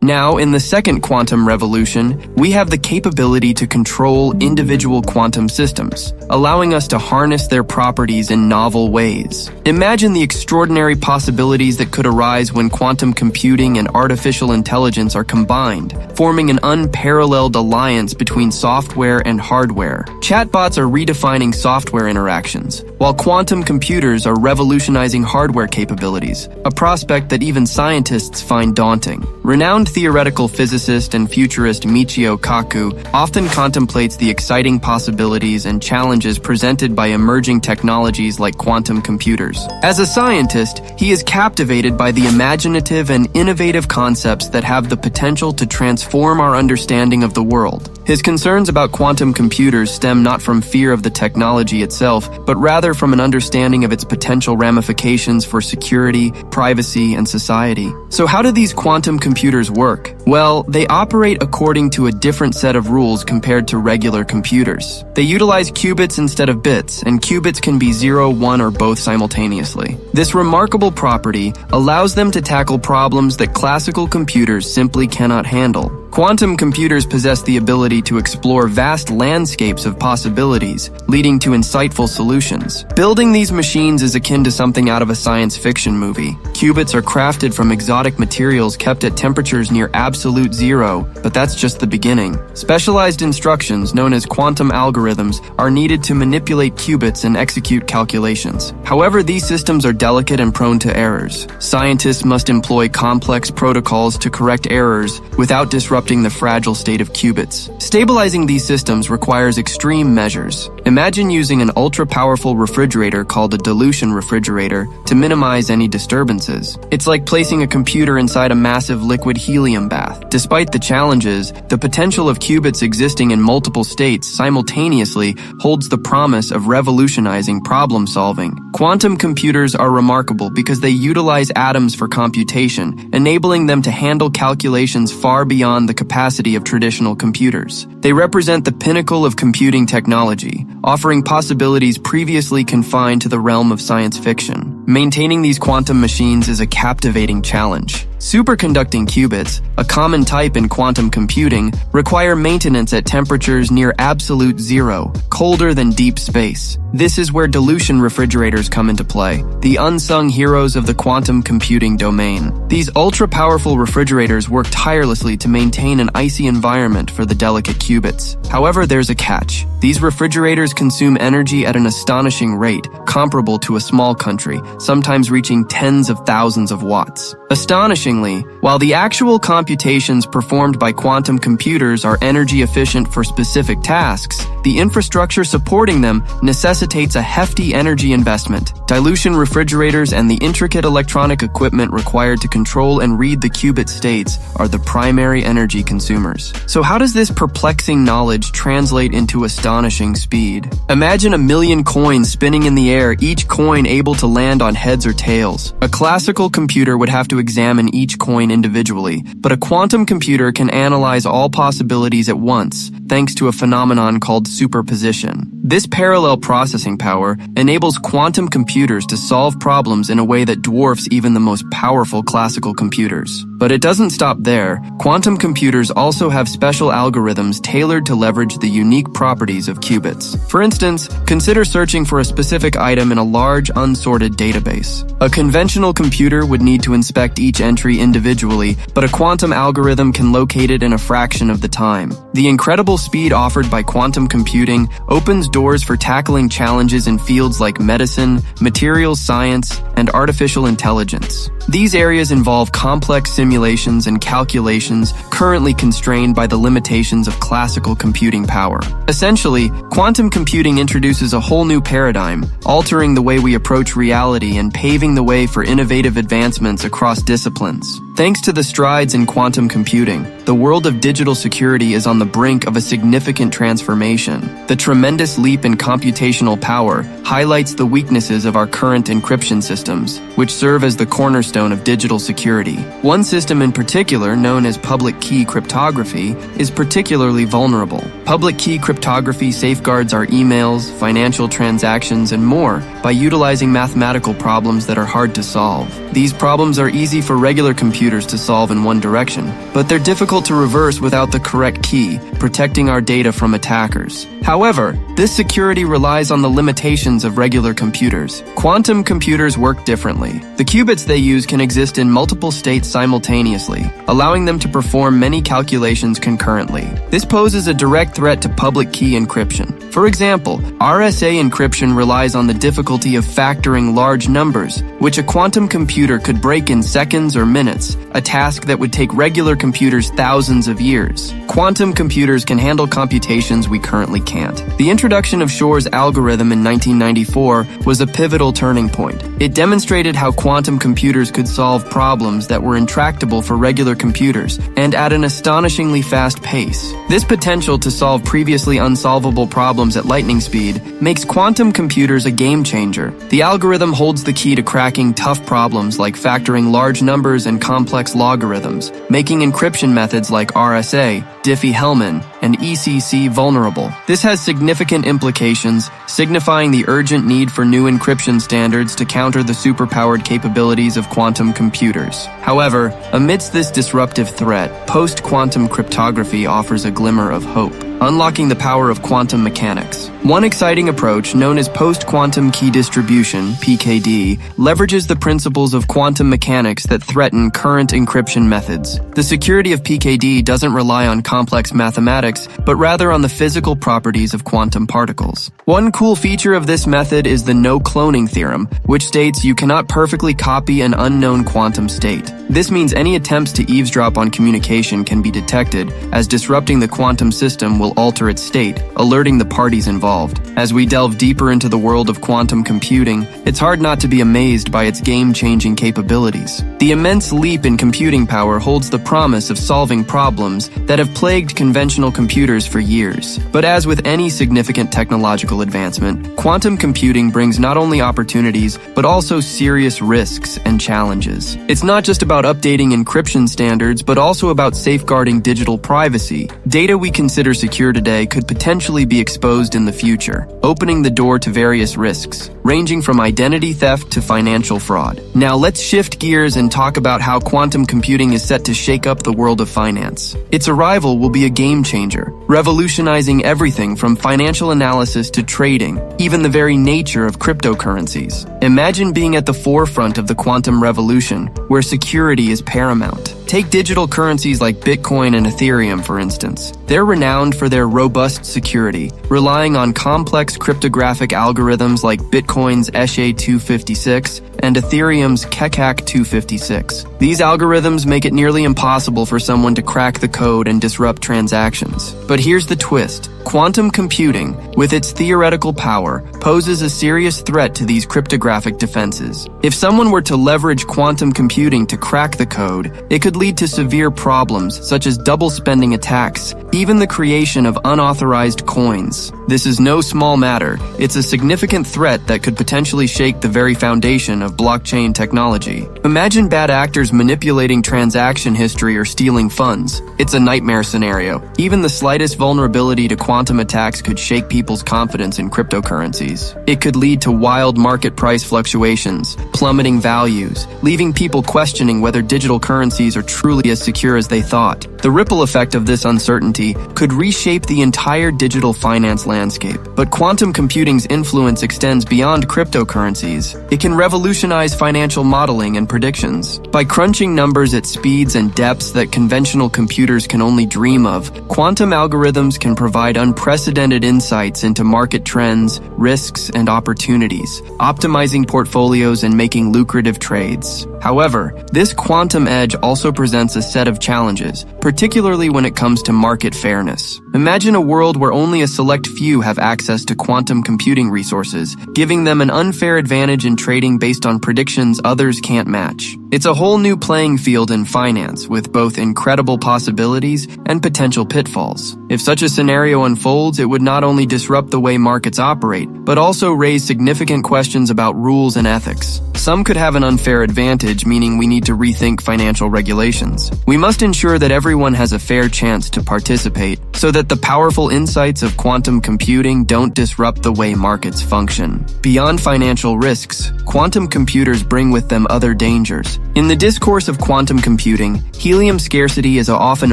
Now, in the second quantum revolution, we have the capability to control individual quantum systems, allowing us to harness their properties in novel ways. Imagine the extraordinary possibilities that could arise when quantum computing and artificial intelligence are combined, forming an unparalleled alliance between software and hardware. Chatbots are redefining software interactions, while quantum computers are revolutionizing hardware capabilities, a prospect that even scientists find daunting. Renowned theoretical physicist and futurist Michio Kaku often contemplates the exciting possibilities and challenges presented by emerging technologies like quantum computers. As a scientist, he is captivated by the imaginative and innovative concepts that have the potential to transform our understanding of the world. His concerns about quantum computers stem not from fear of the technology itself, but rather from an understanding of its potential ramifications for security, privacy, and society. So how do these quantum computers work? Well, they operate according to a different set of rules compared to regular computers. They utilize qubits instead of bits, and qubits can be 0, 1, or both simultaneously. This remarkable property allows them to tackle problems that classical computers simply cannot handle. Quantum computers possess the ability to explore vast landscapes of possibilities, leading to insightful solutions. Building these machines is akin to something out of a science fiction movie. Qubits are crafted from exotic materials kept at temperatures near absolute zero, but that's just the beginning. Specialized instructions, known as quantum algorithms, are needed to manipulate qubits and execute calculations. However, these systems are delicate and prone to errors. Scientists must employ complex protocols to correct errors without disrupting the fragile state of qubits. Stabilizing these systems requires extreme measures. Imagine using an ultra-powerful refrigerator called a dilution refrigerator to minimize any disturbances. It's like placing a computer inside a massive liquid helium bath. Despite the challenges, the potential of qubits existing in multiple states simultaneously holds the promise of revolutionizing problem solving. Quantum computers are remarkable because they utilize atoms for computation, enabling them to handle calculations far beyond the capacity of traditional computers. They represent the pinnacle of computing technology, offering possibilities previously confined to the realm of science fiction. Maintaining these quantum machines is a captivating challenge. Superconducting qubits, a common type in quantum computing, require maintenance at temperatures near absolute zero, colder than deep space. This is where dilution refrigerators come into play, the unsung heroes of the quantum computing domain. These ultra-powerful refrigerators work tirelessly to maintain an icy environment for the delicate qubits. However, there's a catch. These refrigerators consume energy at an astonishing rate, comparable to a small country, sometimes reaching tens of thousands of watts. Astonishingly, while the actual computations performed by quantum computers are energy efficient for specific tasks, the infrastructure supporting them necessitates a hefty energy investment. Dilution refrigerators and the intricate electronic equipment required to control and read the qubit states are the primary energy consumers. So how does this perplexing knowledge translate into astonishing speed? Imagine 1,000,000 coins spinning in the air, each coin able to land on heads or tails. A classical computer would have to examine each coin individually, but a quantum computer can analyze all possibilities at once, thanks to a phenomenon called superposition. This parallel processing power enables quantum computers to solve problems in a way that dwarfs even the most powerful classical computers. But it doesn't stop there. Quantum computers also have special algorithms tailored to leverage the unique properties of qubits. For instance, consider searching for a specific item in a large, unsorted database. A conventional computer would need to inspect each entry individually, but a quantum algorithm can locate it in a fraction of the time. The incredible speed offered by quantum computing opens doors for tackling challenges in fields like medicine, materials science, and artificial intelligence. These areas involve complex simulations and calculations currently constrained by the limitations of classical computing power. Essentially, quantum computing introduces a whole new paradigm, altering the way we approach reality and paving the way for innovative advancements across disciplines. Thanks to the strides in quantum computing, the world of digital security is on the brink of a significant transformation. The tremendous leap in computational power highlights the weaknesses of our current encryption systems, which serve as the cornerstone of digital security. One system in particular, known as public key cryptography, is particularly vulnerable. Public key cryptography safeguards our emails, financial transactions, and more by utilizing mathematical problems that are hard to solve. These problems are easy for regular computers computers to solve in one direction, but they're difficult to reverse without the correct key, protecting our data from attackers. However, this security relies on the limitations of regular computers. Quantum computers work differently. The qubits they use can exist in multiple states simultaneously, allowing them to perform many calculations concurrently. This poses a direct threat to public key encryption. For example, RSA encryption relies on the difficulty of factoring large numbers, which a quantum computer could break in seconds or minutes, a task that would take regular computers thousands of years. Quantum computers can handle computations we currently can't. The introduction of Shor's algorithm in 1994 was a pivotal turning point. It demonstrated how quantum computers could solve problems that were intractable for regular computers, and at an astonishingly fast pace. This potential to solve previously unsolvable problems at lightning speed makes quantum computers a game changer. The algorithm holds the key to cracking tough problems like factoring large numbers and complex logarithms, making encryption methods like RSA, Diffie-Hellman, and ECC vulnerable. This has significant implications, signifying the urgent need for new encryption standards to counter the superpowered capabilities of quantum computers. However, amidst this disruptive threat, post-quantum cryptography offers a glimmer of hope, unlocking the power of quantum mechanics. One exciting approach, known as post-quantum key distribution, PKD, leverages the principles of quantum mechanics that threaten current encryption methods. The security of PKD doesn't rely on complex mathematics, but rather on the physical properties of quantum particles. One cool feature of this method is the no-cloning theorem, which states you cannot perfectly copy an unknown quantum state. This means any attempts to eavesdrop on communication can be detected, as disrupting the quantum system will alter its state, alerting the parties involved. As we delve deeper into the world of quantum computing, it's hard not to be amazed by its game-changing capabilities. The immense leap in computing power holds the promise of solving problems that have plagued conventional computers for years. But as with any significant technological advancement, quantum computing brings not only opportunities, but also serious risks and challenges. It's not just about updating encryption standards, but also about safeguarding digital privacy. Data we consider secure today could potentially be exposed in the future, opening the door to various risks, ranging from identity theft to financial fraud. Now let's shift gears and talk about how quantum computing is set to shake up the world of finance. Its arrival will be a game changer, revolutionizing everything from financial analysis to trading, even the very nature of cryptocurrencies. Imagine being at the forefront of the quantum revolution, where security is paramount. Take digital currencies like Bitcoin and Ethereum, for instance. They're renowned for their robust security, relying on complex cryptographic algorithms like Bitcoin's SHA-256 and Ethereum's KEKAK-256. These algorithms make it nearly impossible for someone to crack the code and disrupt transactions. But here's the twist. Quantum computing, with its theoretical power, poses a serious threat to these cryptographic defenses. If someone were to leverage quantum computing to crack the code, it could lead to severe problems such as double spending attacks, even the creation of unauthorized coins. This is no small matter. It's a significant threat that could potentially shake the very foundation of blockchain technology. Imagine bad actors manipulating transaction history or stealing funds. It's a nightmare scenario. Even the slightest vulnerability to quantum attacks could shake people's confidence in cryptocurrencies. It could lead to wild market price fluctuations, plummeting values, leaving people questioning whether digital currencies are truly as secure as they thought. The ripple effect of this uncertainty could reshape the entire digital finance landscape. But quantum computing's influence extends beyond cryptocurrencies. It can revolutionize financial modeling and predictions. By crunching numbers at speeds and depths that conventional computers can only dream of, quantum algorithms can provide unprecedented insights into market trends, risks, and opportunities, optimizing portfolios and making lucrative trades. However, this quantum edge also presents a set of challenges, particularly when it comes to market fairness. Imagine a world where only a select few have access to quantum computing resources, giving them an unfair advantage in trading based on predictions others can't match. It's a whole new playing field in finance, with both incredible possibilities and potential pitfalls. If such a scenario unfolds, it would not only disrupt the way markets operate, but also raise significant questions about rules and ethics. Some could have an unfair advantage, meaning we need to rethink financial regulations. We must ensure that everyone has a fair chance to participate, so that But the powerful insights of quantum computing don't disrupt the way markets function. Beyond financial risks, quantum computers bring with them other dangers. In the discourse of quantum computing, helium scarcity is an often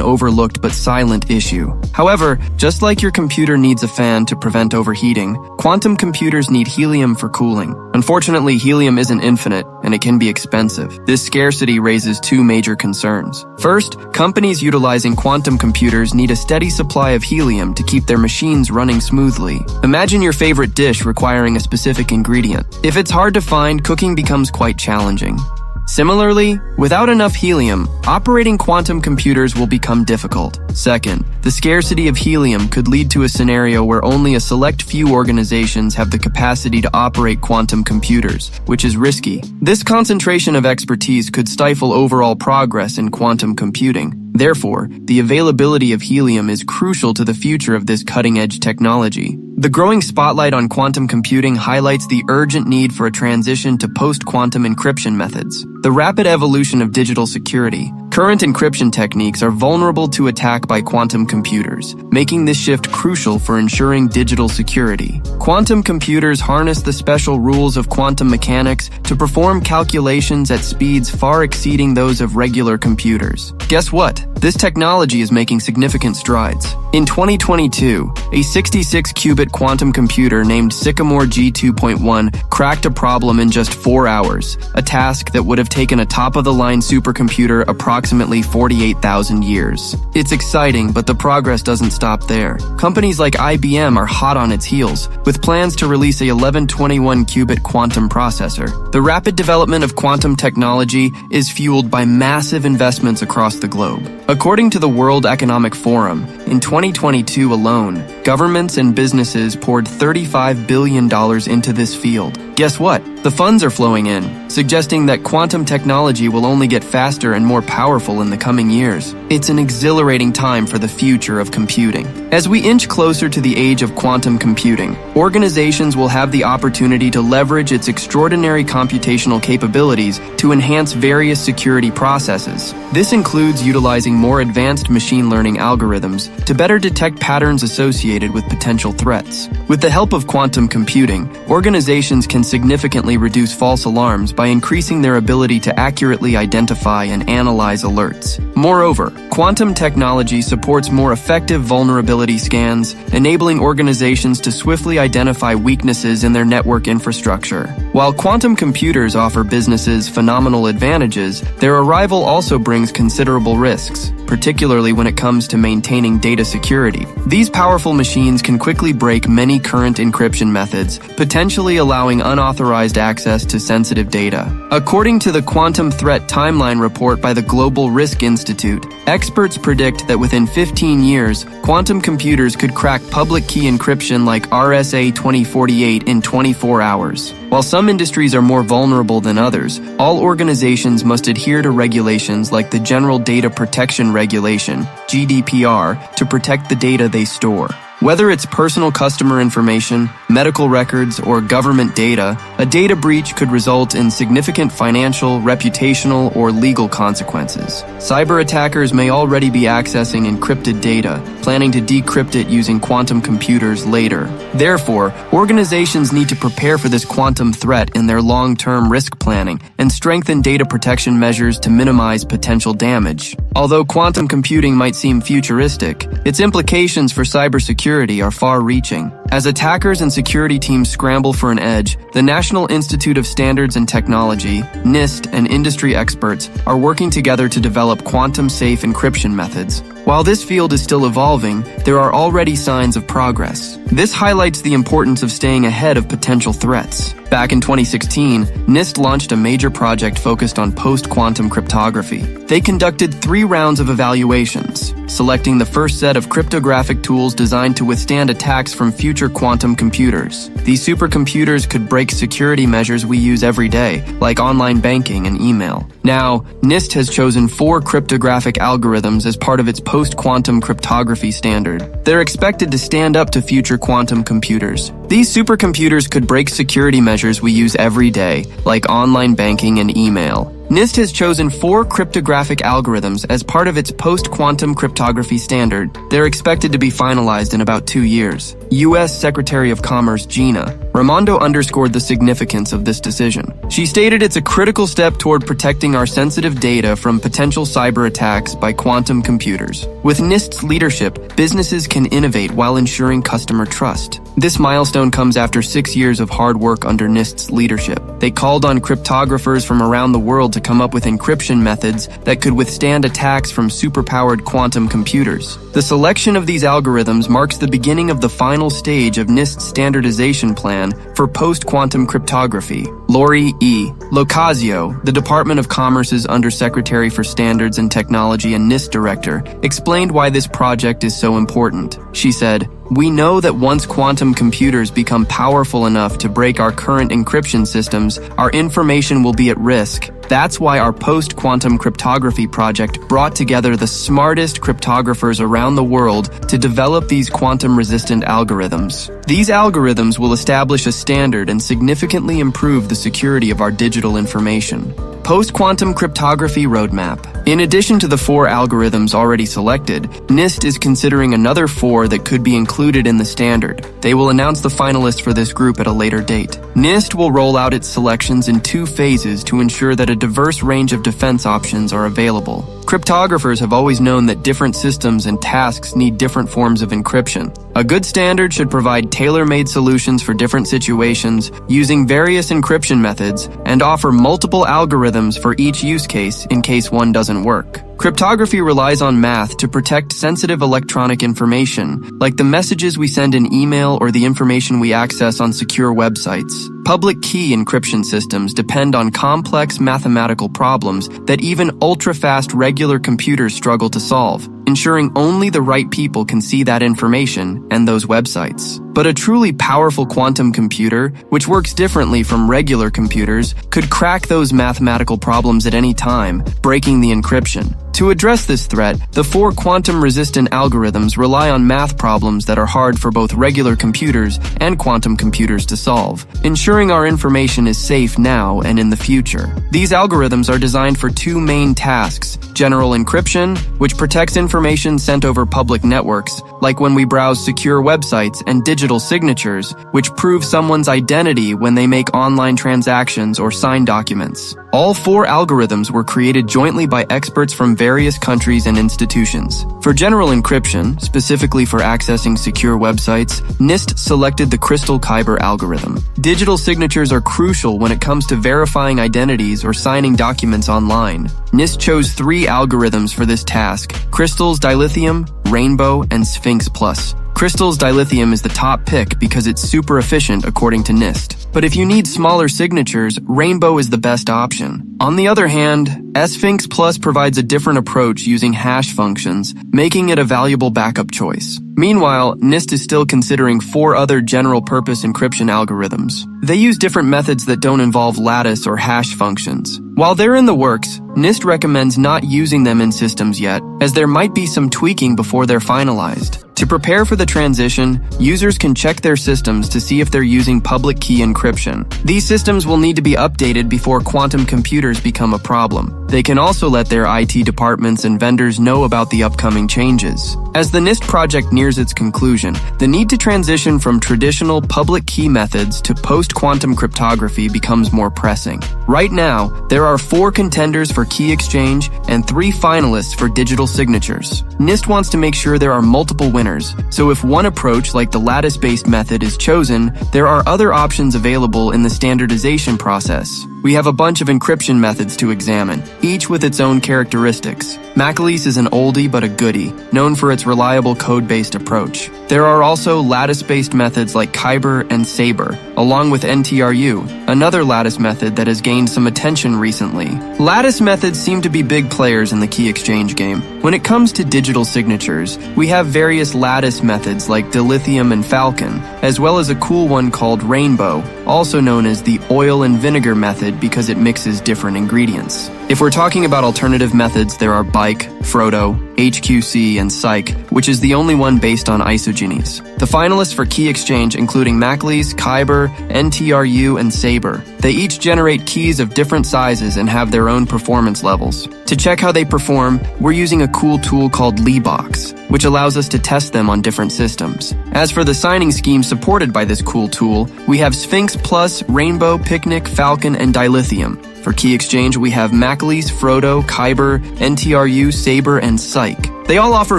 overlooked but silent issue. However, just like your computer needs a fan to prevent overheating, quantum computers need helium for cooling. Unfortunately, helium isn't infinite, and it can be expensive. This scarcity raises two major concerns. First, companies utilizing quantum computers need a steady supply of helium to keep their machines running smoothly. Imagine your favorite dish requiring a specific ingredient. If it's hard to find, cooking becomes quite challenging. Similarly, without enough helium, operating quantum computers will become difficult. Second, the scarcity of helium could lead to a scenario where only a select few organizations have the capacity to operate quantum computers, which is risky. This concentration of expertise could stifle overall progress in quantum computing. Therefore, the availability of helium is crucial to the future of this cutting-edge technology. The growing spotlight on quantum computing highlights the urgent need for a transition to post-quantum encryption methods. The rapid evolution of digital security. Current encryption techniques are vulnerable to attack by quantum computers, making this shift crucial for ensuring digital security. Quantum computers harness the special rules of quantum mechanics to perform calculations at speeds far exceeding those of regular computers. Guess what? This technology is making significant strides. In 2022, a 66-qubit quantum computer named Sycamore G2.1 cracked a problem in just 4 hours, a task that would have taken a top-of-the-line supercomputer approximately 48,000 years. It's exciting, but the progress doesn't stop there. Companies like IBM are hot on its heels, with plans to release a 1121-qubit quantum processor. The rapid development of quantum technology is fueled by massive investments across the globe. According to the World Economic Forum, in 2022 alone, governments and businesses poured $35 billion into this field. Guess what? The funds are flowing in, suggesting that quantum technology will only get faster and more powerful in the coming years. It's an exhilarating time for the future of computing. As we inch closer to the age of quantum computing, organizations will have the opportunity to leverage its extraordinary computational capabilities to enhance various security processes. This includes utilizing more advanced machine learning algorithms to better detect patterns associated with potential threats. With the help of quantum computing, organizations can significantly reduce false alarms by increasing their ability to accurately identify and analyze alerts. Moreover, quantum technology supports more effective vulnerability scans, enabling organizations to swiftly identify weaknesses in their network infrastructure. While quantum computers offer businesses phenomenal advantages, their arrival also brings considerable risks, particularly when it comes to maintaining data security. These powerful machines can quickly break many current encryption methods, potentially allowing unauthorized access to sensitive data. According to the Quantum Threat Timeline report by the Global Risk Institute, experts predict that within 15 years, quantum computers could crack public key encryption like RSA 2048 in 24 hours. While some industries are more vulnerable than others, all organizations must adhere to regulations like the General Data Protection Regulation, GDPR, to protect the data they store. Whether it's personal customer information, medical records, or government data, a data breach could result in significant financial, reputational, or legal consequences. Cyber attackers may already be accessing encrypted data, planning to decrypt it using quantum computers later. Therefore, organizations need to prepare for this quantum threat in their long-term risk planning and strengthen data protection measures to minimize potential damage. Although quantum computing might seem futuristic, its implications for cybersecurity are far-reaching. As attackers and security teams scramble for an edge, the National Institute of Standards and Technology, NIST, and industry experts are working together to develop quantum-safe encryption methods. While this field is still evolving, there are already signs of progress. This highlights the importance of staying ahead of potential threats. Back in 2016, NIST launched a major project focused on post-quantum cryptography. They conducted 3 rounds of evaluations, selecting the first set of cryptographic tools designed to withstand attacks from future quantum computers. These supercomputers could break security measures we use every day, like online banking and email. Now, NIST has chosen 4 cryptographic algorithms as part of its post-quantum cryptography standard. They're expected to stand up to future quantum computers. These supercomputers could break security measures we use every day, like online banking and email. NIST has chosen 4 cryptographic algorithms as part of its post-quantum cryptography standard. They're expected to be finalized in about 2 years. U.S. Secretary of Commerce Gina Raimondo underscored the significance of this decision. She stated it's a critical step toward protecting our sensitive data from potential cyber attacks by quantum computers. With NIST's leadership, businesses can innovate while ensuring customer trust. This milestone comes after 6 years of hard work under NIST's leadership. They called on cryptographers from around the world to come up with encryption methods that could withstand attacks from superpowered quantum computers. The selection of these algorithms marks the beginning of the final stage of NIST's standardization plan for post-quantum cryptography. Lori E. Locasio, the Department of Commerce's Undersecretary for Standards and Technology and NIST Director, explained why this project is so important. She said, "We know that once quantum computers become powerful enough to break our current encryption systems, our information will be at risk. That's why our post-quantum cryptography project brought together the smartest cryptographers around the world to develop these quantum-resistant algorithms. These algorithms will establish a standard and significantly improve the security of our digital information." Post-quantum cryptography roadmap. In addition to the 4 algorithms already selected, NIST is considering another 4 that could be included in the standard. They will announce the finalists for this group at a later date. NIST will roll out its selections in 2 phases to ensure that a diverse range of defense options are available. Cryptographers have always known that different systems and tasks need different forms of encryption. A good standard should provide tailor-made solutions for different situations using various encryption methods and offer multiple algorithms for each use case in case one doesn't work. Cryptography relies on math to protect sensitive electronic information, like the messages we send in email or the information we access on secure websites. Public key encryption systems depend on complex mathematical problems that even ultra-fast regular computers struggle to solve, ensuring only the right people can see that information and those websites. But a truly powerful quantum computer, which works differently from regular computers, could crack those mathematical problems at any time, breaking the encryption. To address this threat, the 4 quantum-resistant algorithms rely on math problems that are hard for both regular computers and quantum computers to solve, ensuring our information is safe now and in the future. These algorithms are designed for 2 main tasks: general encryption, which protects information sent over public networks, like when we browse secure websites, and digital signatures, which prove someone's identity when they make online transactions or sign documents. All 4 algorithms were created jointly by experts from various countries and institutions. For general encryption, specifically for accessing secure websites, NIST selected the Crystal-Kyber algorithm. Digital signatures are crucial when it comes to verifying identities or signing documents online. NIST chose 3 algorithms for this task: Crystal's dilithium, Rainbow, and Sphinx Plus. Crystal's dilithium is the top pick because it's super efficient according to NIST. But if you need smaller signatures, Rainbow is the best option. On the other hand, Sphinx Plus provides a different approach using hash functions, making it a valuable backup choice. Meanwhile, NIST is still considering 4 other general-purpose encryption algorithms. They use different methods that don't involve lattice or hash functions. While they're in the works, NIST recommends not using them in systems yet, as there might be some tweaking before they're finalized. To prepare for the transition, users can check their systems to see if they're using public key encryption. These systems will need to be updated before quantum computers become a problem. They can also let their IT departments and vendors know about the upcoming changes. As the NIST project nears its conclusion, the need to transition from traditional public key methods to post-quantum cryptography becomes more pressing. Right now, there are 4 contenders for key exchange and 3 finalists for digital signatures. NIST wants to make sure there are multiple winners, so if one approach like the lattice-based method is chosen, there are other options available in the standardization process. We have a bunch of encryption methods to examine, each with its own characteristics. Macaleese is an oldie but a goodie, known for its reliable code-based approach. There are also lattice-based methods like Kyber and Saber, along with NTRU, another lattice method that has gained some attention recently. Lattice methods seem to be big players in the key exchange game. When it comes to digital signatures, we have various lattice methods like dilithium and Falcon, as well as a cool one called Rainbow, also known as the oil and vinegar method because it mixes different ingredients. If we're talking about alternative methods, there are Bike, Frodo, HQC, and Psych, which is the only one based on isogenies. The finalists for key exchange including Macleese, Kyber, NTRU, and Saber. They each generate keys of different sizes and have their own performance levels. To check how they perform, we're using a cool tool called LeeBox, which allows us to test them on different systems. As for the signing scheme supported by this cool tool, we have Sphinx Plus, Rainbow, Picnic, Falcon, and Dilithium. For key exchange, we have Macleese, Frodo, Kyber, NTRU, Saber, and Psych. They all offer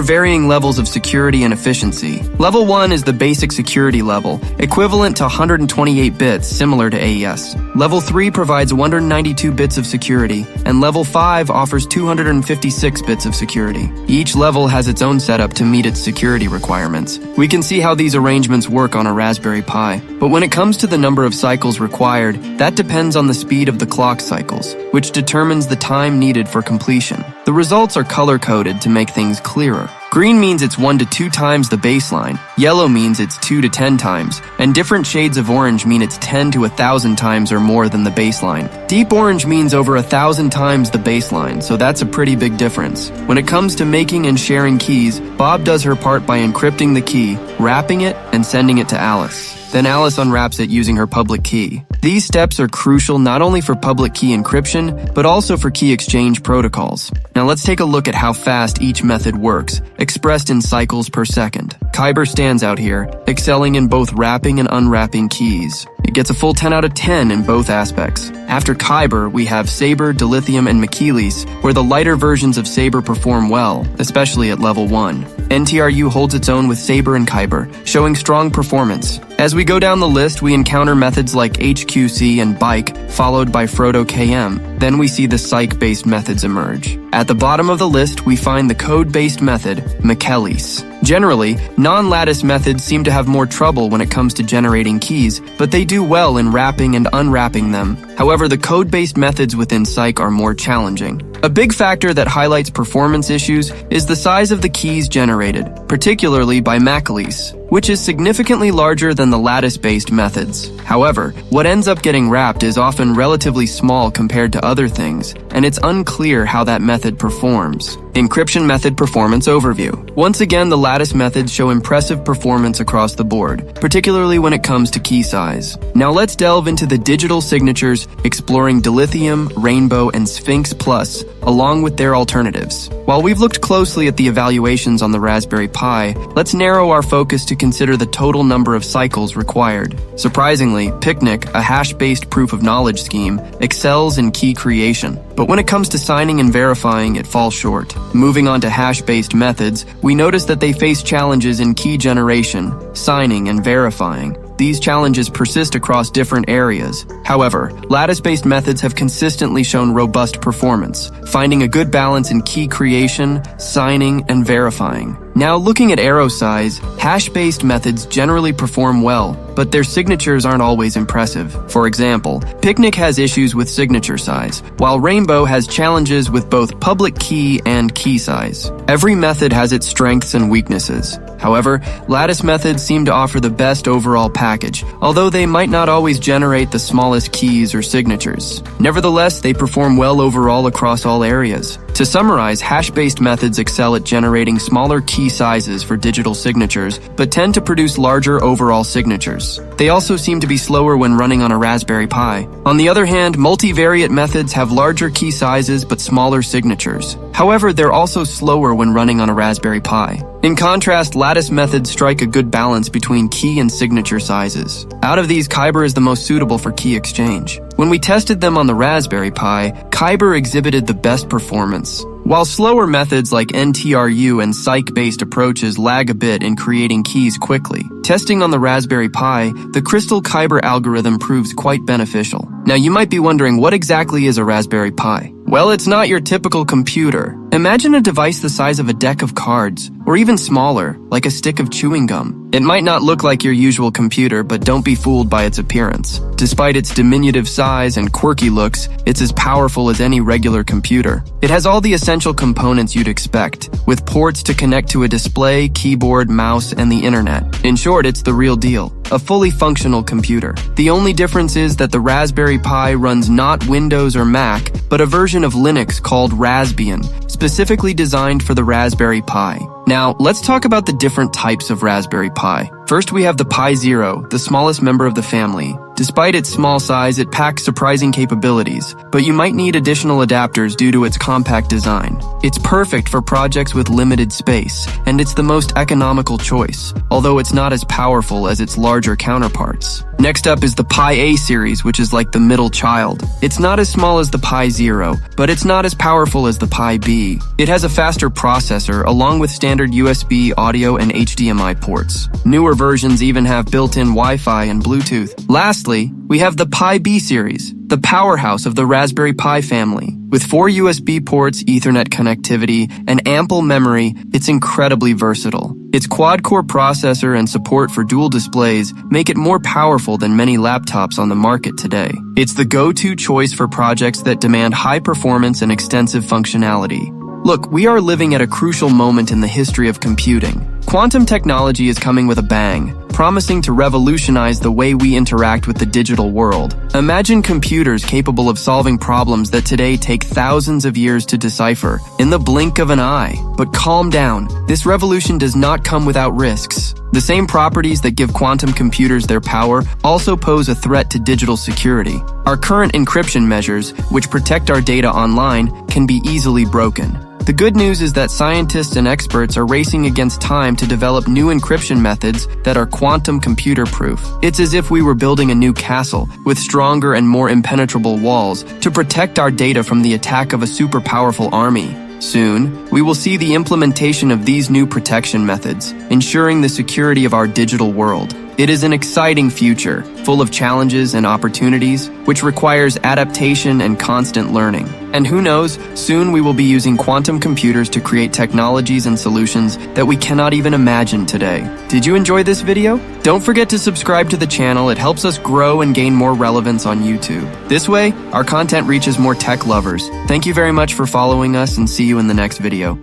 varying levels of security and efficiency. Level 1 is the basic security level, equivalent to 128 bits, similar to AES. Level 3 provides 192 bits of security, and Level 5 offers 256 bits of security. Each level has its own setup to meet its security requirements. We can see how these arrangements work on a Raspberry Pi. But when it comes to the number of cycles required, that depends on the speed of the clock cycles, which determines the time needed for completion. The results are color-coded to make things clearer. Green means it's 1 to 2 times the baseline, yellow means it's 2 to 10 times, and different shades of orange mean it's 10 to 1,000 times or more than the baseline. Deep orange means over 1,000 times the baseline, so that's a pretty big difference. When it comes to making and sharing keys, Bob does her part by encrypting the key, wrapping it, and sending it to Alice. Then Alice unwraps it using her public key. These steps are crucial not only for public key encryption, but also for key exchange protocols. Now let's take a look at how fast each method works, expressed in cycles per second. Kyber stands out here, excelling in both wrapping and unwrapping keys. It gets a full 10 out of 10 in both aspects. After Kyber, we have Saber, Dilithium, and Macleese, where the lighter versions of Saber perform well, especially at level 1. NTRU holds its own with Saber and Kyber, showing strong performance. As we go down the list, we encounter methods like HQC and Bike, followed by Frodo KM. Then we see the Psych-based methods emerge. At the bottom of the list, we find the code-based method, Macleese. Generally, non-lattice methods seem to have more trouble when it comes to generating keys, but they do well in wrapping and unwrapping them. However, the code-based methods within Psych are more challenging. A big factor that highlights performance issues is the size of the keys generated, particularly by Macleese, which is significantly larger than the lattice-based methods. However, what ends up getting wrapped is often relatively small compared to other things, and it's unclear how that method performs. Encryption method performance overview. Once again, the lattice methods show impressive performance across the board, particularly when it comes to key size. Now let's delve into the digital signatures, exploring Dilithium, Rainbow, and Sphinx Plus, along with their alternatives. While we've looked closely at the evaluations on the Raspberry Pi, let's narrow our focus to consider the total number of cycles required. Surprisingly, Picnic, a hash-based proof-of-knowledge scheme, excels in key creation. But when it comes to signing and verifying, it falls short. Moving on to hash-based methods, we notice that they face challenges in key generation, signing, and verifying. These challenges persist across different areas. However, lattice-based methods have consistently shown robust performance, finding a good balance in key creation, signing, and verifying. Now, looking at arrow size, hash-based methods generally perform well, but their signatures aren't always impressive. For example, Picnic has issues with signature size, while Rainbow has challenges with both public key and key size. Every method has its strengths and weaknesses. However, lattice methods seem to offer the best overall package, although they might not always generate the smallest keys or signatures. Nevertheless, they perform well overall across all areas. To summarize, hash-based methods excel at generating smaller key sizes for digital signatures, but tend to produce larger overall signatures. They also seem to be slower when running on a Raspberry Pi. On the other hand, multivariate methods have larger key sizes but smaller signatures. However, they're also slower when running on a Raspberry Pi. In contrast, lattice methods strike a good balance between key and signature sizes. Out of these, Kyber is the most suitable for key exchange. When we tested them on the Raspberry Pi, Kyber exhibited the best performance. While slower methods like NTRU and Psych-based approaches lag a bit in creating keys quickly, testing on the Raspberry Pi, the Crystal Kyber algorithm proves quite beneficial. Now you might be wondering, what exactly is a Raspberry Pi? Well, it's not your typical computer. Imagine a device the size of a deck of cards, or even smaller, like a stick of chewing gum. It might not look like your usual computer, but don't be fooled by its appearance. Despite its diminutive size and quirky looks, it's as powerful as any regular computer. It has all the essential components you'd expect, with ports to connect to a display, keyboard, mouse, and the internet. In short, it's the real deal. A fully functional computer. The only difference is that the Raspberry Pi runs not Windows or Mac, but a version of Linux called Raspbian, specifically designed for the Raspberry Pi. Now, let's talk about the different types of Raspberry Pi. First, we have the Pi Zero, the smallest member of the family. Despite its small size, it packs surprising capabilities, but you might need additional adapters due to its compact design. It's perfect for projects with limited space, and it's the most economical choice, although it's not as powerful as its larger counterparts. Next up is the Pi A series, which is like the middle child. It's not as small as the Pi Zero, but it's not as powerful as the Pi B. It has a faster processor, along with standard USB audio and HDMI ports. Newer versions even have built-in Wi-Fi and Bluetooth. Lastly, we have the Pi B series, the powerhouse of the Raspberry Pi family. With 4 USB ports, Ethernet connectivity, and ample memory, it's incredibly versatile. Its quad-core processor and support for dual displays make it more powerful than many laptops on the market today. It's the go-to choice for projects that demand high performance and extensive functionality. Look, we are living at a crucial moment in the history of computing. Quantum technology is coming with a bang, promising to revolutionize the way we interact with the digital world. Imagine computers capable of solving problems that today take thousands of years to decipher in the blink of an eye. But calm down, this revolution does not come without risks. The same properties that give quantum computers their power also pose a threat to digital security. Our current encryption measures, which protect our data online, can be easily broken. The good news is that scientists and experts are racing against time to develop new encryption methods that are quantum computer-proof. It's as if we were building a new castle with stronger and more impenetrable walls to protect our data from the attack of a super-powerful army. Soon, we will see the implementation of these new protection methods, ensuring the security of our digital world. It is an exciting future, full of challenges and opportunities, which requires adaptation and constant learning. And who knows, soon we will be using quantum computers to create technologies and solutions that we cannot even imagine today. Did you enjoy this video? Don't forget to subscribe to the channel. It helps us grow and gain more relevance on YouTube. This way, our content reaches more tech lovers. Thank you very much for following us, and see you in the next video.